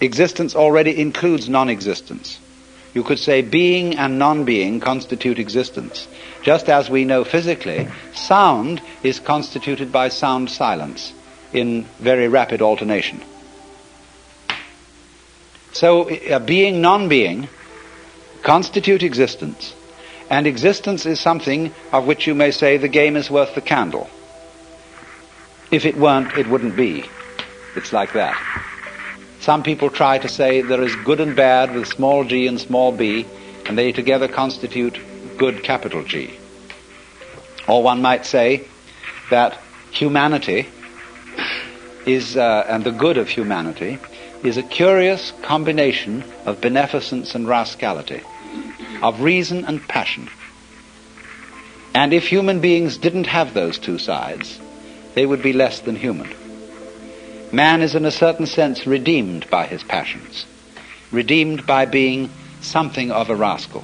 existence already includes non-existence. You could say being and non-being constitute existence. Just as we know physically, sound is constituted by sound silence in very rapid alternation. So being, non-being constitute existence, and existence is something of which you may say the game is worth the candle. If it weren't, it wouldn't be. It's like that. Some people try to say there is good and bad with small g and small b, and they together constitute good, capital G. Or one might say that humanity is, and the good of humanity, is a curious combination of beneficence and rascality, of reason and passion. And if human beings didn't have those two sides, they would be less than human. Man is in a certain sense redeemed by his passions, redeemed by being something of a rascal.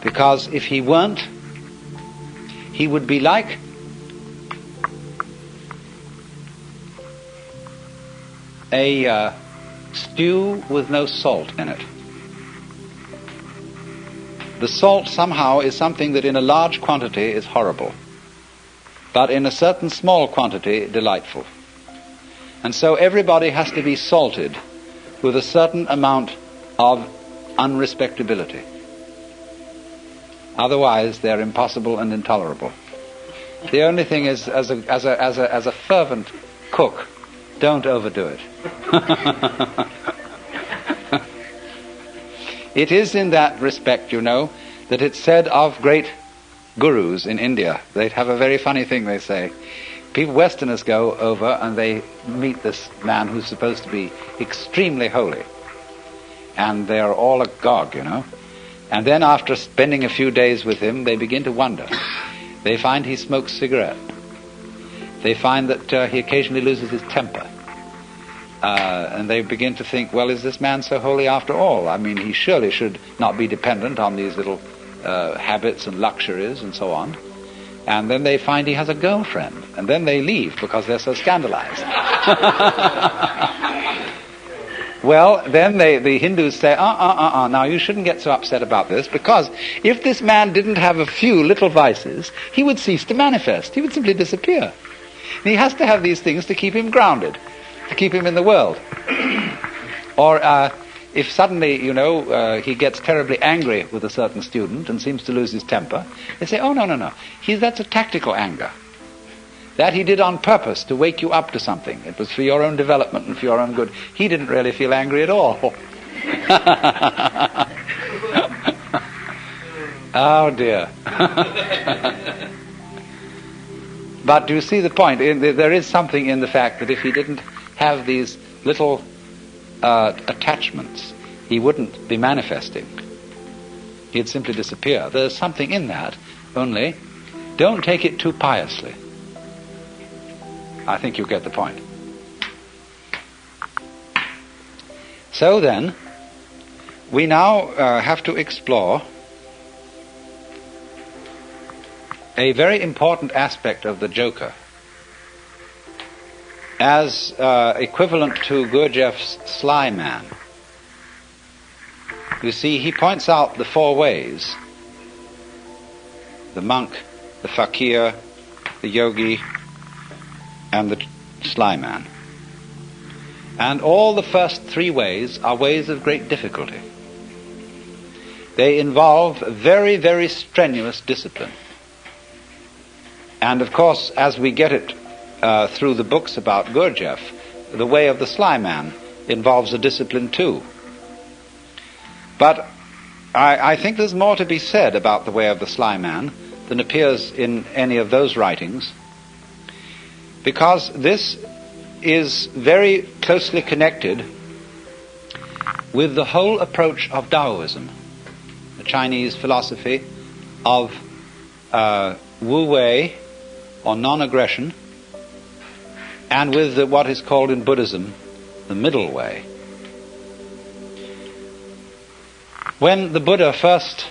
Because if he weren't, he would be like a stew with no salt in it. The salt somehow is something that in a large quantity is horrible, but in a certain small quantity delightful. And so everybody has to be salted with a certain amount of unrespectability. Otherwise they're impossible and intolerable. The only thing is, as a fervent cook, don't overdo it. It is in that respect, you know, that it's said of great gurus in India. They have a very funny thing they say. People, Westerners, go over and they meet this man who's supposed to be extremely holy. And they are all agog, you know. And then after spending a few days with him, they begin to wonder. They find he smokes cigarette. They find that he occasionally loses his temper. And they begin to think, well, is this man so holy after all? I mean, he surely should not be dependent on these little habits and luxuries and so on. And then they find he has a girlfriend. And then they leave because they're so scandalized. Well, then the Hindus say, now you shouldn't get so upset about this, because if this man didn't have a few little vices, he would cease to manifest. He would simply disappear. And he has to have these things to keep him grounded, to keep him in the world. Or if suddenly, you know, he gets terribly angry with a certain student and seems to lose his temper, they say, oh, no. That's a tactical anger. That he did on purpose to wake you up to something. It was for your own development and for your own good. He didn't really feel angry at all. Oh dear. But do you see the point? There is something in the fact that if he didn't have these little attachments, he wouldn't be manifesting. He'd simply disappear. There's something in that, only don't take it too piously. I think you get the point. So then, we now have to explore a very important aspect of the Joker as equivalent to Gurdjieff's sly man. You see, he points out the four ways: the monk, the fakir, the yogi, and the sly man. And all the first three ways are ways of great difficulty. They involve very, very strenuous discipline. And of course, as we get it through the books about Gurdjieff, the way of the sly man involves a discipline too. But I think there's more to be said about the way of the sly man than appears in any of those writings, because this is very closely connected with the whole approach of Taoism, the Chinese philosophy of Wu Wei, or non-aggression, and with what is called in Buddhism the middle way. When the Buddha first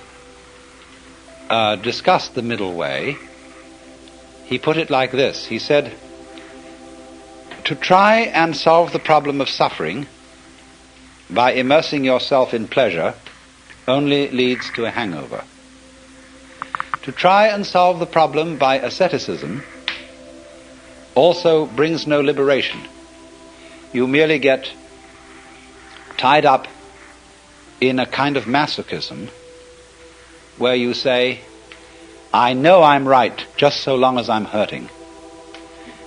discussed the middle way, he put it like this. He said, To try and solve the problem of suffering by immersing yourself in pleasure only leads to a hangover. To try and solve the problem by asceticism also brings no liberation. You merely get tied up in a kind of masochism where you say, I know I'm right just so long as I'm hurting.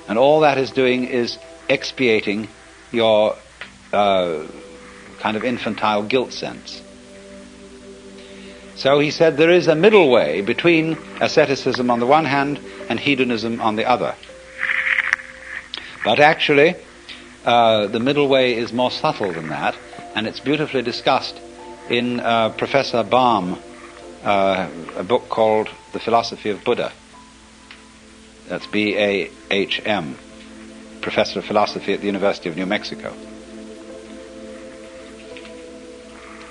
And all that is doing is expiating your kind of infantile guilt sense. So he said there is a middle way between asceticism on the one hand and hedonism on the other. But actually, the middle way is more subtle than that, and it's beautifully discussed in Professor Baum, a book called The Philosophy of Buddha. That's B-A-H-M, Professor of Philosophy at the University of New Mexico.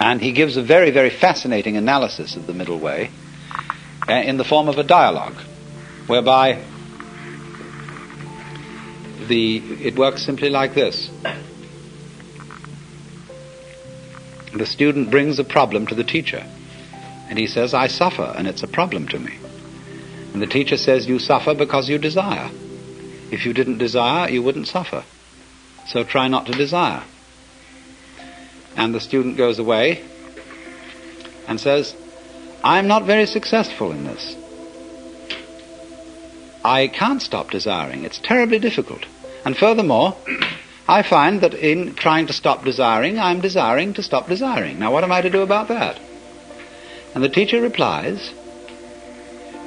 And he gives a very, very fascinating analysis of the middle way in the form of a dialogue, whereby it works simply like this. The student brings a problem to the teacher, and he says, I suffer, and it's a problem to me. And the teacher says, you suffer because you desire. If you didn't desire, you wouldn't suffer. So try not to desire. And the student goes away and says, I'm not very successful in this. I can't stop desiring. It's terribly difficult. And furthermore, I find that in trying to stop desiring, I'm desiring to stop desiring. Now what am I to do about that? And the teacher replies,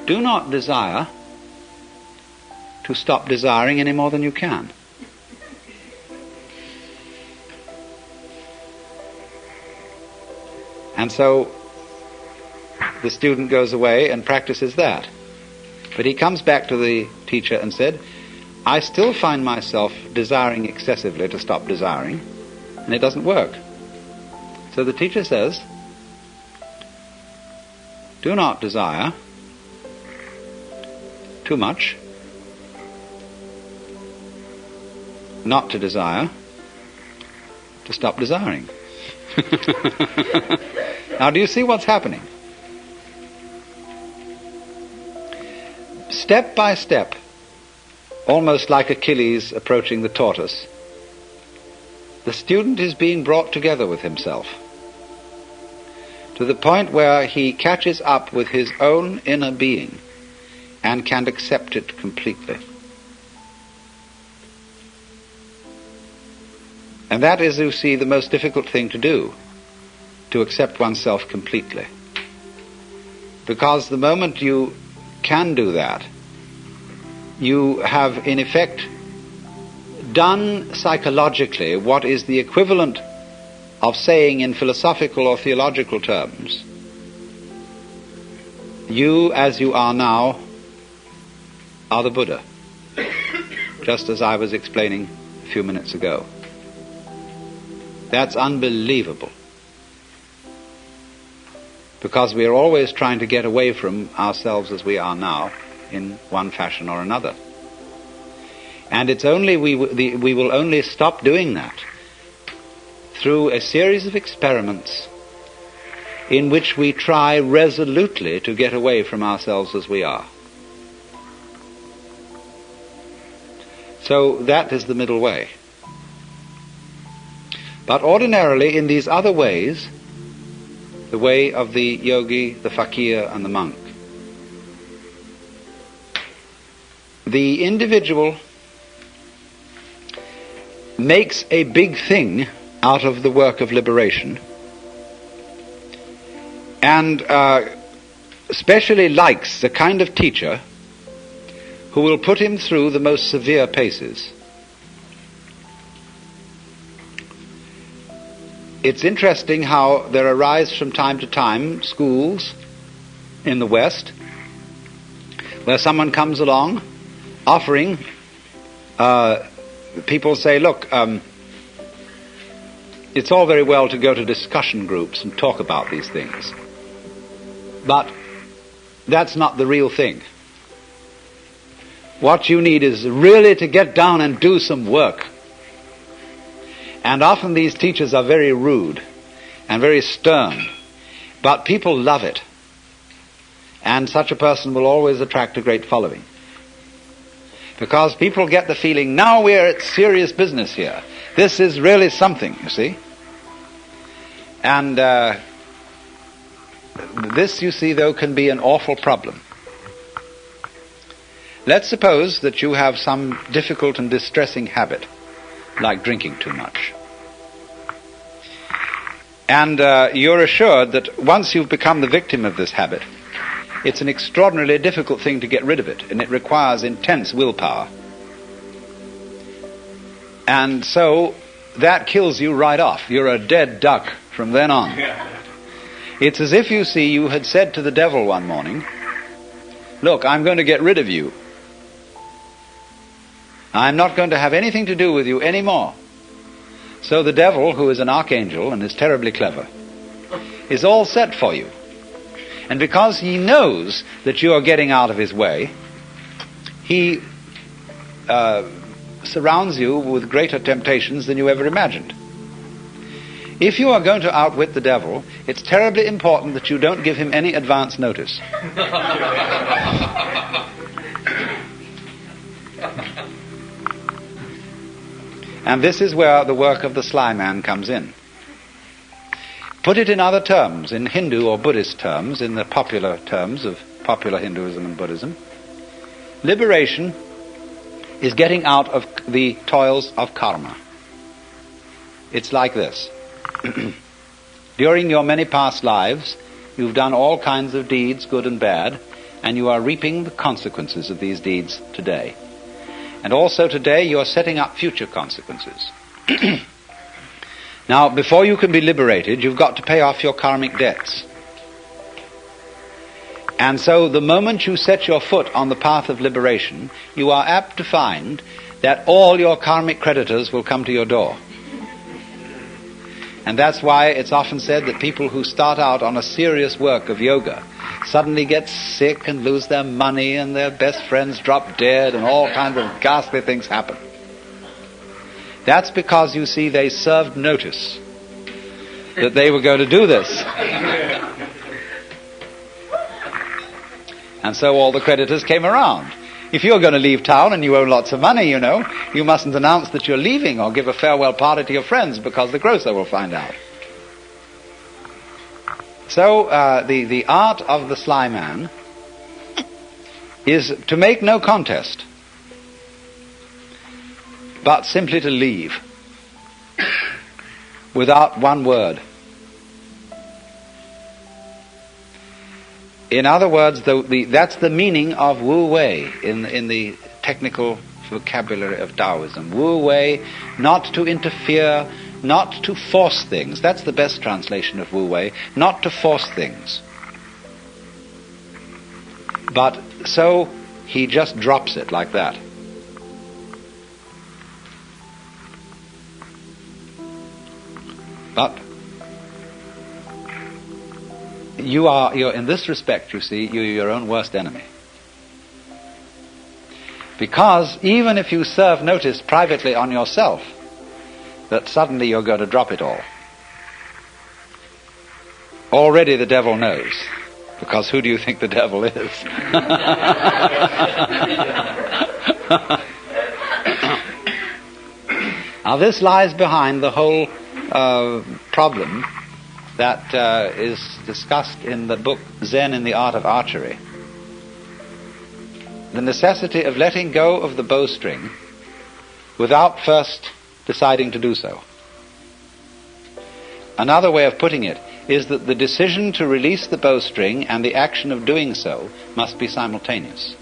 do not desire to stop desiring any more than you can. And so the student goes away and practices that. But he comes back to the teacher and said, I still find myself desiring excessively to stop desiring, and it doesn't work. So the teacher says, do not desire too much, not to desire, to stop desiring. Now, do you see what's happening? Step by step, almost like Achilles approaching the tortoise, the student is being brought together with himself to the point where he catches up with his own inner being and can accept it completely. And that is, you see, the most difficult thing to do, to accept oneself completely. Because the moment you can do that, you have in effect done psychologically what is the equivalent of saying in philosophical or theological terms, you as you are now are the Buddha, just as I was explaining a few minutes ago. That's unbelievable, because we are always trying to get away from ourselves as we are now in one fashion or another. And it's only we will only stop doing that through a series of experiments in which we try resolutely to get away from ourselves as we are. So that is the middle way. But ordinarily in these other ways, the way of the yogi, the fakir, and the monk, the individual makes a big thing out of the work of liberation, and especially likes the kind of teacher who will put him through the most severe paces. It's interesting how there arise from time to time schools in the West where someone comes along offering, people say, look, it's all very well to go to discussion groups and talk about these things, but that's not the real thing. What you need is really to get down and do some work. And often these teachers are very rude and very stern, but people love it. And such a person will always attract a great following. Because people get the feeling, now we're at serious business here. This is really something, you see. And this, you see, though, can be an awful problem. Let's suppose that you have some difficult and distressing habit, like drinking too much. And you're assured that once you've become the victim of this habit, it's an extraordinarily difficult thing to get rid of it, and it requires intense willpower. And so that kills you right off. You're a dead duck from then on. It's as if, you see, you had said to the devil one morning, look, I'm going to get rid of you. I'm not going to have anything to do with you anymore. So the devil, who is an archangel and is terribly clever, is all set for you. And because he knows that you are getting out of his way, he surrounds you with greater temptations than you ever imagined. If you are going to outwit the devil, it's terribly important that you don't give him any advance notice. And this is where the work of the sly man comes in. Put it in other terms, in Hindu or Buddhist terms, in the popular terms of popular Hinduism and Buddhism. Liberation is getting out of the toils of karma. It's like this. During your many past lives, you've done all kinds of deeds, good and bad, and you are reaping the consequences of these deeds today. And also today you're setting up future consequences. Now, before you can be liberated, you've got to pay off your karmic debts. And so the moment you set your foot on the path of liberation, you are apt to find that all your karmic creditors will come to your door. And that's why it's often said that people who start out on a serious work of yoga suddenly get sick and lose their money and their best friends drop dead and all kinds of ghastly things happen. That's because, you see, they served notice that they were going to do this. And so all the creditors came around. If you're going to leave town and you owe lots of money, you know, you mustn't announce that you're leaving or give a farewell party to your friends because the grocer will find out. So the art of the sly man is to make no contest, but simply to leave without one word. In other words, that's the meaning of Wu Wei in the technical vocabulary of Taoism. Wu Wei, not to interfere, not to force things. That's the best translation of Wu Wei, not to force things. But so he just drops it like that. But you're in this respect, you see, you're your own worst enemy. Because even if you serve notice privately on yourself that suddenly you're going to drop it all, already the devil knows. Because who do you think the devil is? Now this lies behind the whole problem that is discussed in the book Zen in the Art of Archery. The necessity of letting go of the bowstring without first deciding to do so. Another way of putting it is that the decision to release the bowstring and the action of doing so must be simultaneous.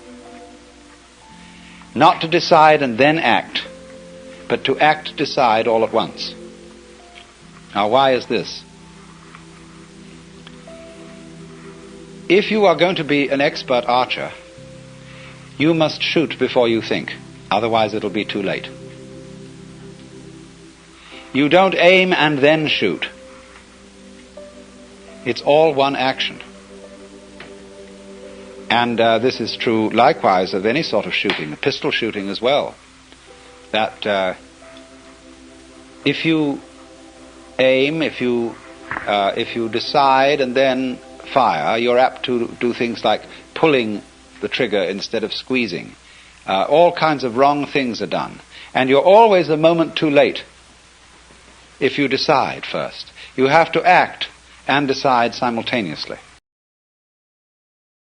Not to decide and then act, but to act, decide all at once. Now, why is this? If you are going to be an expert archer, you must shoot before you think, otherwise it'll be too late. You don't aim and then shoot. It's all one action. And this is true likewise of any sort of shooting, pistol shooting as well. That if you aim, if you decide and then fire, you're apt to do things like pulling the trigger instead of squeezing. All kinds of wrong things are done. And you're always a moment too late if you decide first. You have to act and decide simultaneously.